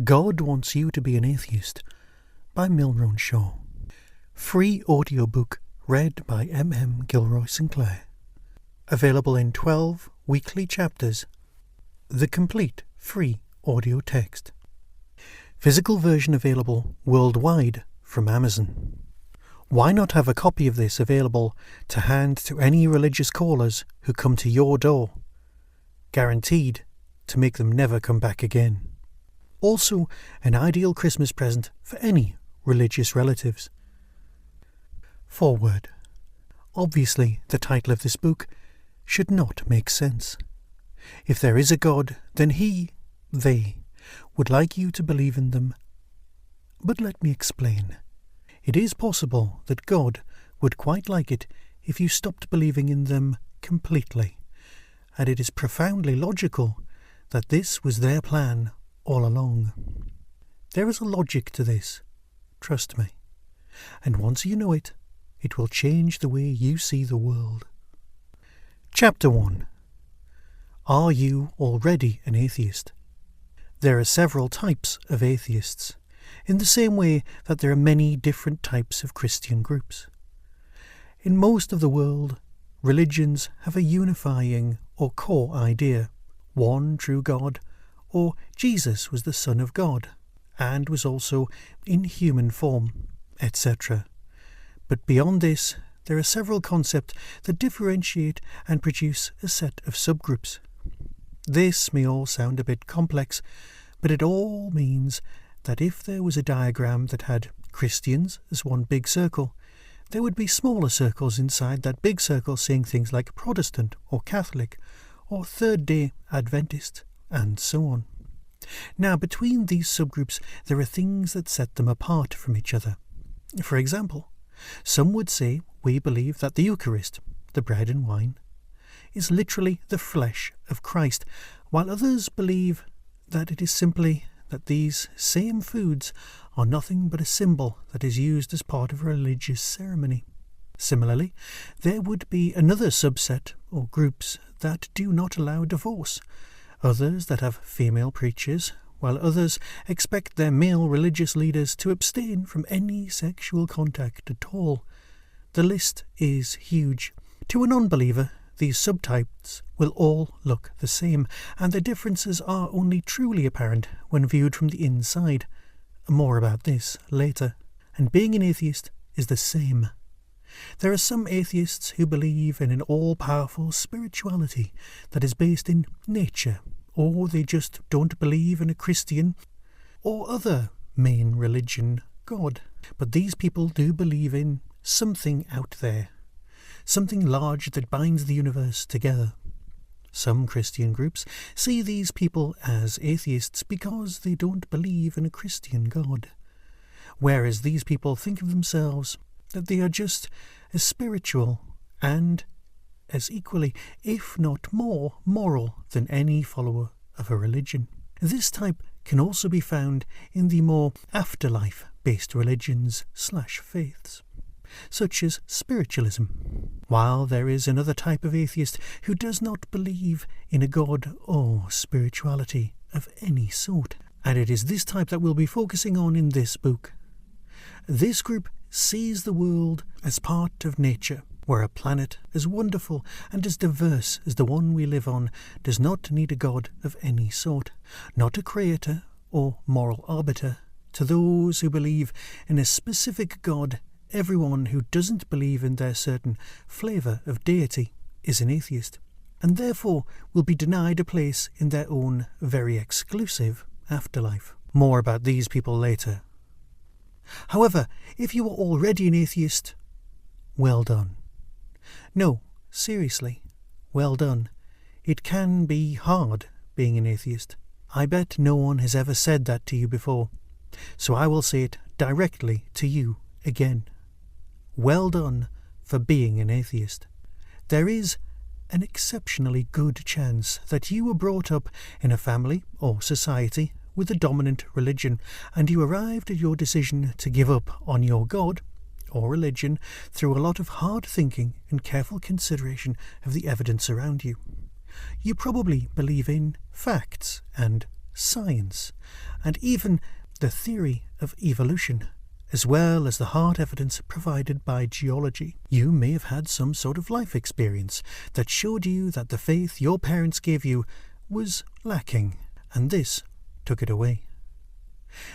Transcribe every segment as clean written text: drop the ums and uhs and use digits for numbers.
God Wants You to Be an Atheist by Milron Shaw. Free audiobook read by M. Gilroy Sinclair. Available in 12 weekly chapters. The complete free audio text. Physical version available worldwide from Amazon. Why not have a copy of this available to hand to any religious callers who come to your door? Guaranteed to make them never come back again. Also, an ideal Christmas present for any religious relatives. Foreword. Obviously, the title of this book should not make sense. If there is a God, then they, would like you to believe in them. But let me explain. It is possible that God would quite like it if you stopped believing in them completely, and it is profoundly logical that this was their plan all along. There is a logic to this, trust me, and once you know it, it will change the way you see the world. Chapter 1. Are you already an atheist? There are several types of atheists, in the same way that there are many different types of Christian groups. In most of the world, religions have a unifying or core idea, one true God, or Jesus was the Son of God, and was also in human form, etc. But beyond this, there are several concepts that differentiate and produce a set of subgroups. This may all sound a bit complex, but it all means that if there was a diagram that had Christians as one big circle, there would be smaller circles inside that big circle saying things like Protestant or Catholic or Third-day Adventist, and so on. Now, between these subgroups, there are things that set them apart from each other. For example, some would say we believe that the Eucharist, the bread and wine, is literally the flesh of Christ, while others believe that it is simply that these same foods are nothing but a symbol that is used as part of a religious ceremony. Similarly, there would be another subset or groups that do not allow divorce, others that have female preachers, while others expect their male religious leaders to abstain from any sexual contact at all. The list is huge. To a non-believer, these subtypes will all look the same, and the differences are only truly apparent when viewed from the inside. More about this later. And being an atheist is the same. There are some atheists who believe in an all-powerful spirituality that is based in nature, or they just don't believe in a Christian or other main religion God. But these people do believe in something out there, something large that binds the universe together. Some Christian groups see these people as atheists because they don't believe in a Christian God, whereas these people think of themselves that they are just as spiritual and as equally, if not more, moral than any follower of a religion. This type can also be found in the more afterlife-based religions/faiths, such as spiritualism, while there is another type of atheist who does not believe in a God or spirituality of any sort, and it is this type that we'll be focusing on in this book. This group sees the world as part of nature, where a planet as wonderful and as diverse as the one we live on does not need a God of any sort, not a creator or moral arbiter. To those who believe in a specific God, everyone who doesn't believe in their certain flavour of deity is an atheist, and therefore will be denied a place in their own very exclusive afterlife. More about these people later. However, if you are already an atheist, well done. No, seriously, well done. It can be hard being an atheist. I bet no one has ever said that to you before, so I will say it directly to you again. Well done for being an atheist. There is an exceptionally good chance that you were brought up in a family or society with a dominant religion, and you arrived at your decision to give up on your God or religion through a lot of hard thinking and careful consideration of the evidence around you. You probably believe in facts and science, and even the theory of evolution, as well as the hard evidence provided by geology. You may have had some sort of life experience that showed you that the faith your parents gave you was lacking, and this took it away.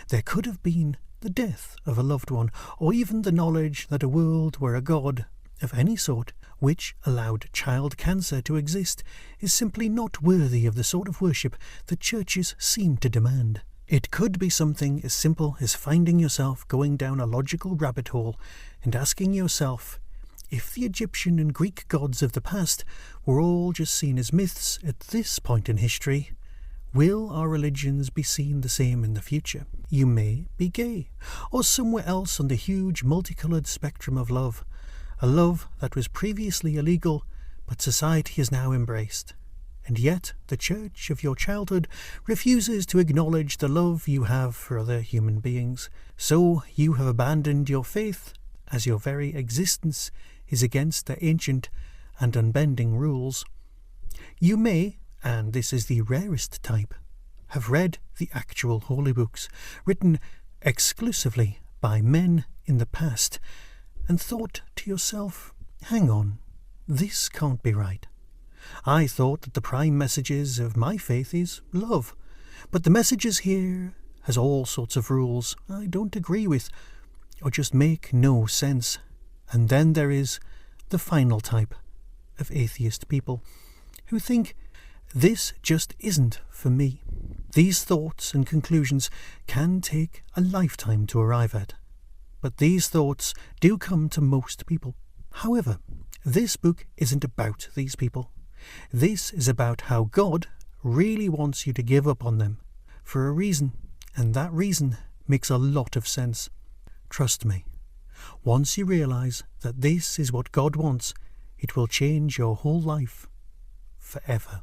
There could have been the death of a loved one, or even the knowledge that a world where a God of any sort, which allowed child cancer to exist, is simply not worthy of the sort of worship that churches seem to demand. It could be something as simple as finding yourself going down a logical rabbit hole and asking yourself if the Egyptian and Greek gods of the past were all just seen as myths at this point in history. Will our religions be seen the same in the future? You may be gay, or somewhere else on the huge multicoloured spectrum of love, a love that was previously illegal but society has now embraced. And yet the church of your childhood refuses to acknowledge the love you have for other human beings. So you have abandoned your faith, as your very existence is against their ancient and unbending rules. You may, and this is the rarest type, have read the actual holy books, written exclusively by men in the past, and thought to yourself, hang on, this can't be right. I thought that the prime messages of my faith is love, but the messages here has all sorts of rules I don't agree with, or just make no sense. And then there is the final type of atheist people, who think this just isn't for me. These thoughts and conclusions can take a lifetime to arrive at, but these thoughts do come to most people. However, this book isn't about these people. This is about how God really wants you to give up on them for a reason, and that reason makes a lot of sense. Trust me, once you realise that this is what God wants, it will change your whole life forever.